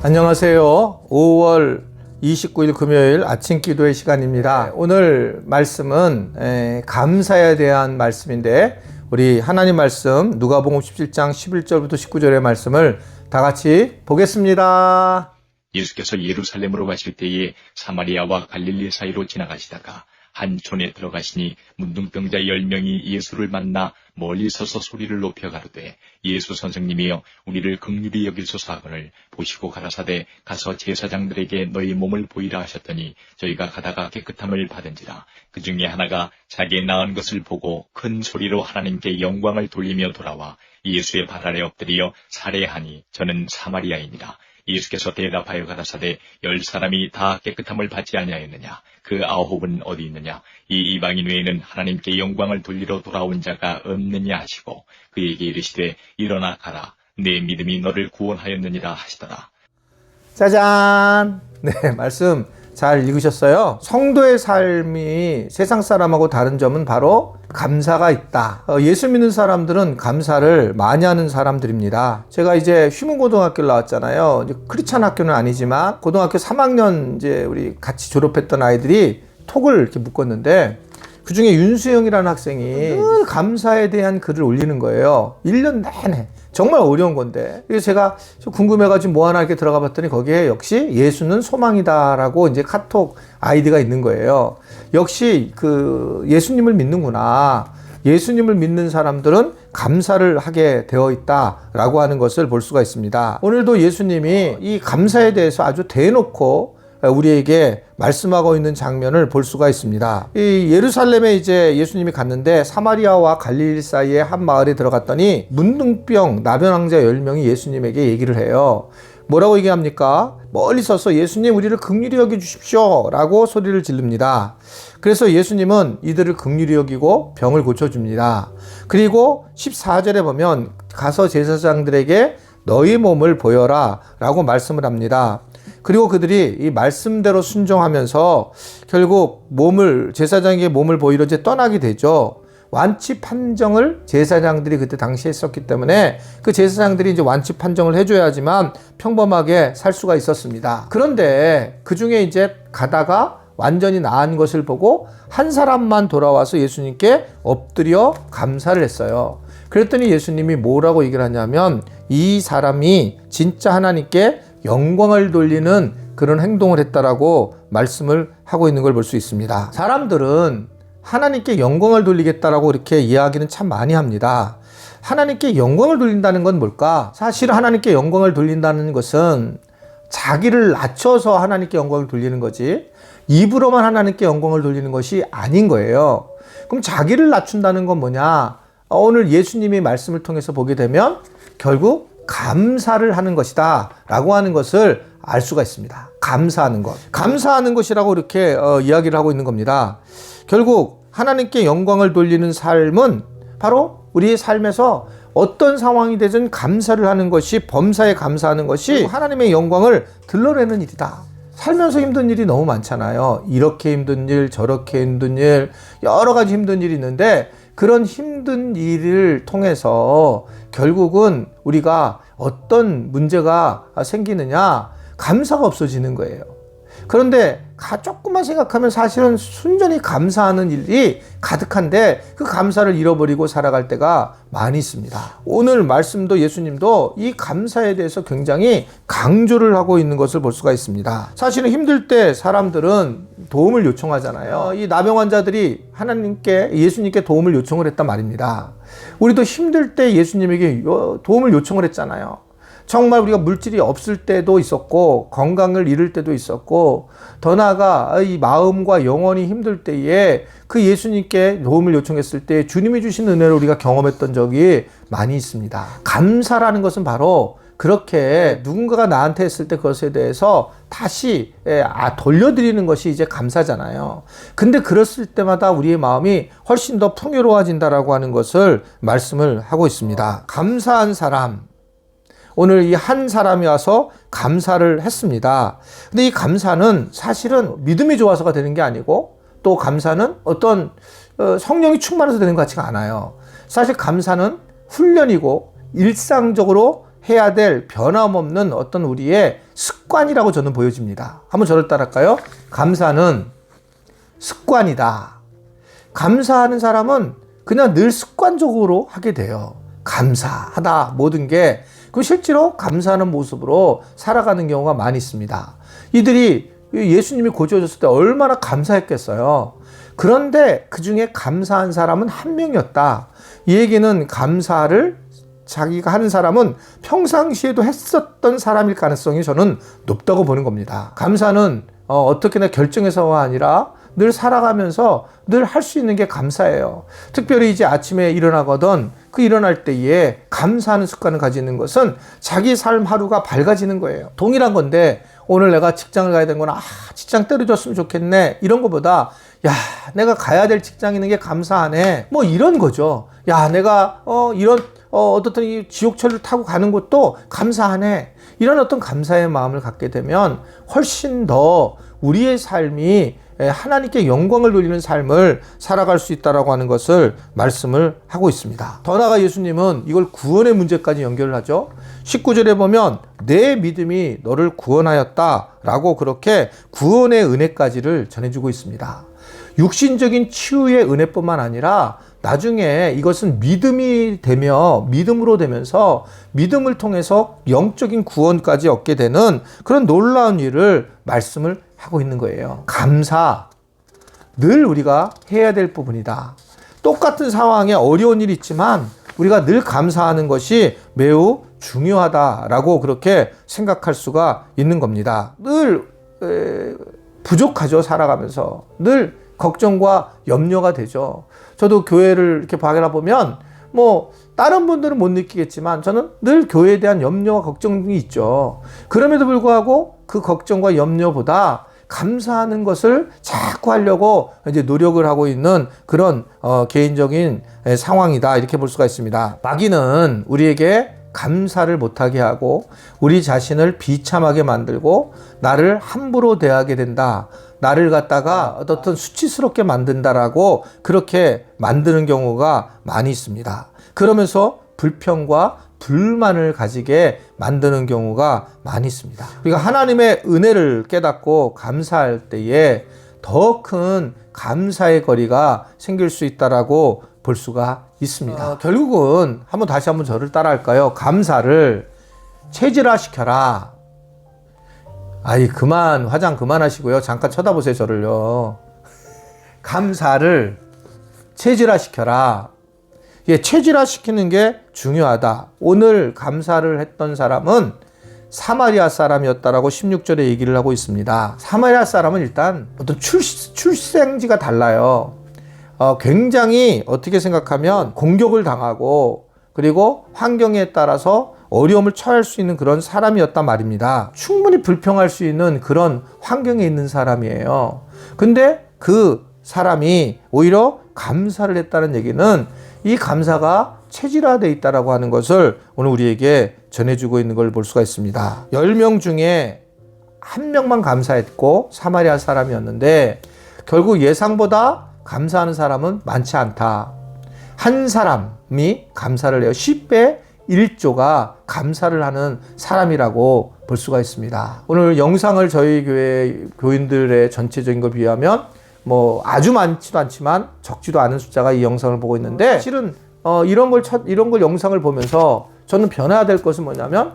안녕하세요. 5월 29일 금요일 아침 기도의 시간입니다. 오늘 말씀은 감사에 대한 말씀인데 우리 하나님 말씀 누가복음 17장 11절부터 19절의 말씀을 다 같이 보겠습니다. 예수께서 예루살렘으로 가실 때에 사마리아와 갈릴리 사이로 지나가시다가 한 촌에 들어가시니 문둥병자 10명이 예수를 만나 멀리 서서 소리를 높여 가로되 예수 선생님이여 우리를 긍휼히 여기소서 하거늘 보시고 가라사대 가서 제사장들에게 너희 몸을 보이라 하셨더니 저희가 가다가 깨끗함을 받은지라. 그 중에 하나가 자기 나은 것을 보고 큰 소리로 하나님께 영광을 돌리며 돌아와 예수의 발 아래 엎드려 살해하니 저는 사마리아인이라. 예수께서 대답하여 가라사대 10사람이 다 깨끗함을 받지 아니하였느냐? 그 9은 어디 있느냐? 이 이방인 외에는 하나님께 영광을 돌리러 돌아온 자가 없느냐 하시고 그에게 이르시되 일어나 가라. 내 믿음이 너를 구원하였느니라 하시더라. 짜잔! 네, 말씀 잘 읽으셨어요? 성도의 삶이 세상 사람하고 다른 점은 바로 감사가 있다. 예수 믿는 사람들은 감사를 많이 하는 사람들입니다. 제가 이제 휘문고등학교를 나왔잖아요. 이제 크리스찬 학교는 아니지만 고등학교 3학년 이제 우리 같이 졸업했던 아이들이 톡을 이렇게 묶었는데 그 중에 윤수영이라는 학생이 늘 감사에 대한 글을 올리는 거예요. 1년 내내. 정말 어려운 건데. 그래서 제가 궁금해가지고 뭐 하나 이렇게 들어가 봤더니 거기에 역시 예수는 소망이다라고 이제 카톡 아이디가 있는 거예요. 역시 그 예수님을 믿는구나. 예수님을 믿는 사람들은 감사를 하게 되어 있다라고 하는 것을 볼 수가 있습니다. 오늘도 예수님이 이 감사에 대해서 아주 대놓고 우리에게 말씀하고 있는 장면을 볼 수가 있습니다. 이 예루살렘에 이제 예수님이 갔는데 사마리아와 갈릴리 사이의 한 마을에 들어갔더니 문둥병 나병 환자 10명이 예수님에게 얘기를 해요. 뭐라고 얘기합니까? 멀리 서서 예수님 우리를 긍휼히 여겨 주십시오 라고 소리를 지릅니다. 그래서 예수님은 이들을 긍휼히 여기고 병을 고쳐줍니다. 그리고 14절에 보면 가서 제사장들에게 너희 몸을 보여라 라고 말씀을 합니다. 그리고 그들이 이 말씀대로 순종하면서 결국 제사장에게 몸을 보이러 이제 떠나게 되죠. 완치 판정을 제사장들이 그때 당시에 했었기 때문에 그 제사장들이 이제 완치 판정을 해줘야지만 평범하게 살 수가 있었습니다. 그런데 그 중에 이제 가다가 완전히 나은 것을 보고 한 사람만 돌아와서 예수님께 엎드려 감사를 했어요. 그랬더니 예수님이 뭐라고 얘기를 하냐면 이 사람이 진짜 하나님께 영광을 돌리는 그런 행동을 했다라고 말씀을 하고 있는 걸 볼 수 있습니다. 사람들은 하나님께 영광을 돌리겠다라고 이렇게 이야기는 참 많이 합니다. 하나님께 영광을 돌린다는 건 뭘까? 사실 하나님께 영광을 돌린다는 것은 자기를 낮춰서 하나님께 영광을 돌리는 거지 입으로만 하나님께 영광을 돌리는 것이 아닌 거예요. 그럼 자기를 낮춘다는 건 뭐냐? 오늘 예수님의 말씀을 통해서 보게 되면 결국 감사를 하는 것이다 라고 하는 것을 알 수가 있습니다. 감사하는 것. 감사하는 것이라고 이렇게 이야기를 하고 있는 겁니다. 결국 하나님께 영광을 돌리는 삶은 바로 우리의 삶에서 어떤 상황이 되든 감사를 하는 것이 범사에 감사하는 것이 하나님의 영광을 드러내는 일이다. 살면서 힘든 일이 너무 많잖아요. 이렇게 힘든 일, 저렇게 힘든 일, 여러 가지 힘든 일이 있는데 그런 힘든 일을 통해서 결국은 우리가 어떤 문제가 생기느냐? 감사가 없어지는 거예요. 그런데 조금만 생각하면 사실은 순전히 감사하는 일이 가득한데 그 감사를 잃어버리고 살아갈 때가 많이 있습니다. 오늘 말씀도 예수님도 이 감사에 대해서 굉장히 강조를 하고 있는 것을 볼 수가 있습니다. 사실은 힘들 때 사람들은 도움을 요청하잖아요. 이 나병 환자들이 예수님께 도움을 요청을 했단 말입니다. 우리도 힘들 때 예수님에게 도움을 요청을 했잖아요. 정말 우리가 물질이 없을 때도 있었고 건강을 잃을 때도 있었고 더 나아가 이 마음과 영혼이 힘들 때에 그 예수님께 도움을 요청했을 때 주님이 주신 은혜를 우리가 경험했던 적이 많이 있습니다. 감사라는 것은 바로 그렇게 누군가가 나한테 했을 때 그것에 대해서 다시 돌려드리는 것이 이제 감사잖아요. 근데 그랬을 때마다 우리의 마음이 훨씬 더 풍요로워진다라고 하는 것을 말씀을 하고 있습니다. 감사한 사람, 오늘 이 한 사람이 와서 감사를 했습니다. 근데 이 감사는 사실은 믿음이 좋아서가 되는 게 아니고 또 감사는 어떤 성령이 충만해서 되는 것 같지가 않아요. 사실 감사는 훈련이고 일상적으로 해야 될 변함없는 어떤 우리의 습관이라고 저는 보여집니다. 한번 저를 따라할까요? 감사는 습관이다. 감사하는 사람은 그냥 늘 습관적으로 하게 돼요. 감사하다 모든 게. 그 실제로 감사하는 모습으로 살아가는 경우가 많이 있습니다. 이들이 예수님이 고쳐졌을 때 얼마나 감사했겠어요. 그런데 그 중에 감사한 사람은 한 명이었다. 이 얘기는 감사를 자기가 하는 사람은 평상시에도 했었던 사람일 가능성이 저는 높다고 보는 겁니다. 감사는 어떻게나 결정해서가 아니라 늘 살아가면서 늘 할 수 있는 게 감사예요. 특별히 이제 아침에 일어나거든 그 일어날 때에 감사하는 습관을 가지는 것은 자기 삶 하루가 밝아지는 거예요. 동일한 건데 오늘 내가 직장을 가야 되는구나. 직장 때려줬으면 좋겠네. 이런 것보다 야, 내가 가야 될 직장에 있는 게 감사하네. 뭐 이런 거죠. 야, 내가 이런 어떻든 이 지옥철을 타고 가는 것도 감사하네. 이런 어떤 감사의 마음을 갖게 되면 훨씬 더 우리의 삶이 하나님께 영광을 돌리는 삶을 살아갈 수 있다라고 하는 것을 말씀을 하고 있습니다. 더 나아가 예수님은 이걸 구원의 문제까지 연결을 하죠. 19절에 보면 내 믿음이 너를 구원하였다라고 그렇게 구원의 은혜까지를 전해주고 있습니다. 육신적인 치유의 은혜뿐만 아니라 나중에 이것은 믿음이 되며 믿음으로 되면서 믿음을 통해서 영적인 구원까지 얻게 되는 그런 놀라운 일을 말씀을 하고 있는 거예요. 감사, 늘 우리가 해야 될 부분이다. 똑같은 상황에 어려운 일이 있지만 우리가 늘 감사하는 것이 매우 중요하다라고 그렇게 생각할 수가 있는 겁니다. 늘 부족하죠. 살아가면서 늘 걱정과 염려가 되죠. 저도 교회를 이렇게 바라보면 뭐 다른 분들은 못 느끼겠지만 저는 늘 교회에 대한 염려와 걱정이 있죠. 그럼에도 불구하고 그 걱정과 염려보다 감사하는 것을 자꾸 하려고 이제 노력을 하고 있는 그런 개인적인 상황이다 이렇게 볼 수가 있습니다. 마귀는 우리에게 감사를 못하게 하고 우리 자신을 비참하게 만들고 나를 함부로 대하게 된다. 나를 갖다가 어떤 수치스럽게 만든다라고 그렇게 만드는 경우가 많이 있습니다. 그러면서 불평과 불만을 가지게 만드는 경우가 많이 있습니다. 우리가 하나님의 은혜를 깨닫고 감사할 때에 더 큰 감사의 거리가 생길 수 있다라고 볼 수가 있습니다. 결국은 다시 한번 저를 따라할까요? 감사를 체질화시켜라. 그만 화장 그만하시고요. 잠깐 쳐다보세요, 저를요. 감사를 체질화시켜라. 체질화시키는 게 중요하다. 오늘 감사를 했던 사람은 사마리아 사람이었다라고 16절에 얘기를 하고 있습니다. 사마리아 사람은 일단 어떤 출생지가 달라요. 굉장히 어떻게 생각하면 공격을 당하고 그리고 환경에 따라서 어려움을 처할 수 있는 그런 사람이었단 말입니다. 충분히 불평할 수 있는 그런 환경에 있는 사람이에요. 근데 그 사람이 오히려 감사를 했다는 얘기는 이 감사가 체질화되어 있다라고 하는 것을 오늘 우리에게 전해주고 있는 걸 볼 수가 있습니다. 10명 중에 1명만 감사했고 사마리아 사람이었는데 결국 예상보다 감사하는 사람은 많지 않다. 한 사람이 감사를 해요. 10배 1조가 감사를 하는 사람이라고 볼 수가 있습니다. 오늘 영상을 저희 교회 교인들의 전체적인 걸 비하면 뭐 아주 많지도 않지만 적지도 않은 숫자가 이 영상을 보고 있는데 실은 이런 걸 영상을 보면서 저는 변해야 될 것은 뭐냐면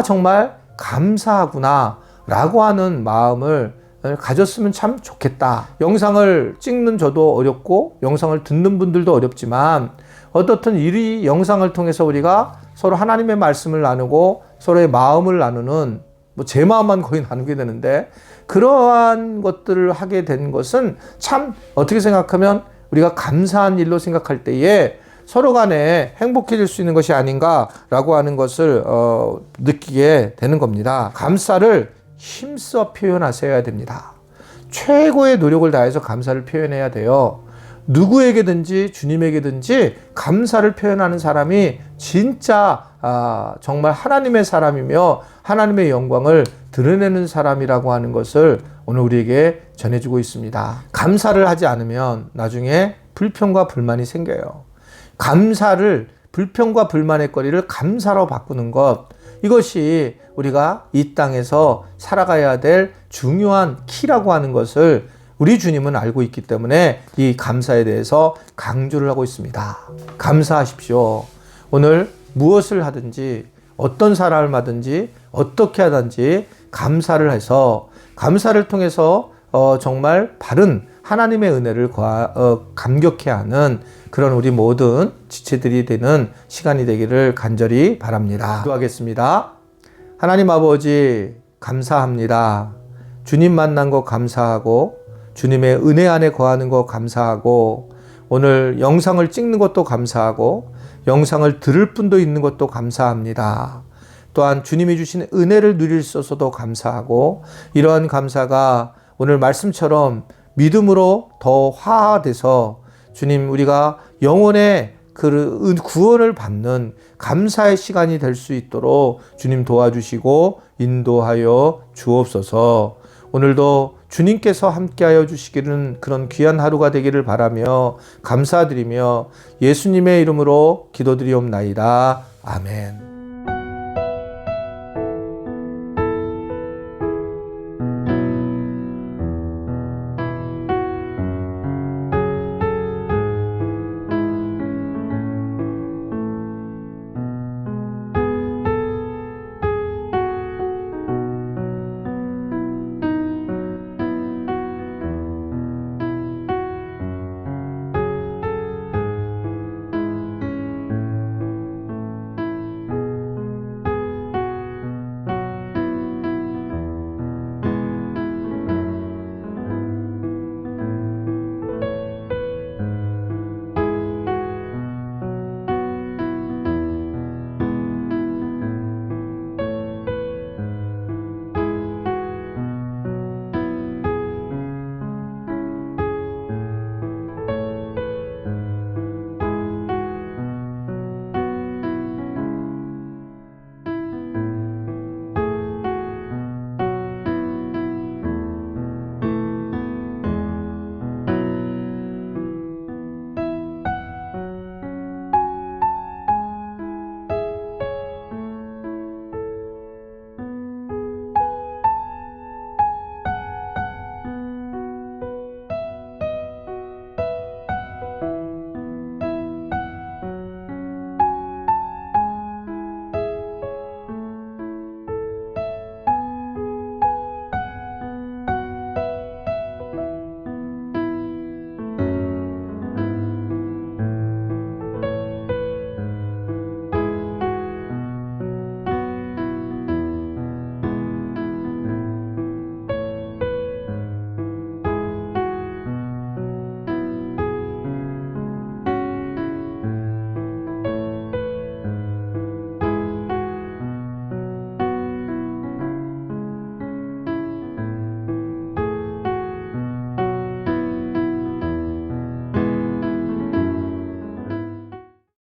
정말 감사하구나 라고 하는 마음을 가졌으면 참 좋겠다. 영상을 찍는 저도 어렵고 영상을 듣는 분들도 어렵지만 어떻든 이 영상을 통해서 우리가 서로 하나님의 말씀을 나누고 서로의 마음을 나누는 제 마음만 거의 나누게 되는데 그러한 것들을 하게 된 것은 참 어떻게 생각하면 우리가 감사한 일로 생각할 때에 서로 간에 행복해질 수 있는 것이 아닌가라고 하는 것을 느끼게 되는 겁니다. 감사를 힘써 표현하셔야 됩니다. 최고의 노력을 다해서 감사를 표현해야 돼요. 누구에게든지 주님에게든지 감사를 표현하는 사람이 진짜 정말 하나님의 사람이며 하나님의 영광을 드러내는 사람이라고 하는 것을 오늘 우리에게 전해주고 있습니다. 감사를 하지 않으면 나중에 불평과 불만이 생겨요. 감사를 불평과 불만의 거리를 감사로 바꾸는 것, 이것이 우리가 이 땅에서 살아가야 될 중요한 키라고 하는 것을 우리 주님은 알고 있기 때문에 이 감사에 대해서 강조를 하고 있습니다. 감사하십시오. 오늘 무엇을 하든지 어떤 사람을 하든지 어떻게 하든지 감사를 해서, 감사를 통해서 정말 바른 하나님의 은혜를 감격해 하는 그런 우리 모든 지체들이 되는 시간이 되기를 간절히 바랍니다. 기도하겠습니다. 하나님 아버지, 감사합니다. 주님 만난 거 감사하고, 주님의 은혜 안에 거하는 거 감사하고, 오늘 영상을 찍는 것도 감사하고, 영상을 들을 분도 있는 것도 감사합니다. 또한 주님이 주신 은혜를 누릴 수 있어서도 감사하고, 이러한 감사가 오늘 말씀처럼 믿음으로 더 화합돼서 주님, 우리가 영혼의 그 구원을 받는 감사의 시간이 될 수 있도록 주님 도와주시고 인도하여 주옵소서. 오늘도 주님께서 함께하여 주시기는 그런 귀한 하루가 되기를 바라며 감사드리며 예수님의 이름으로 기도드리옵나이다. 아멘.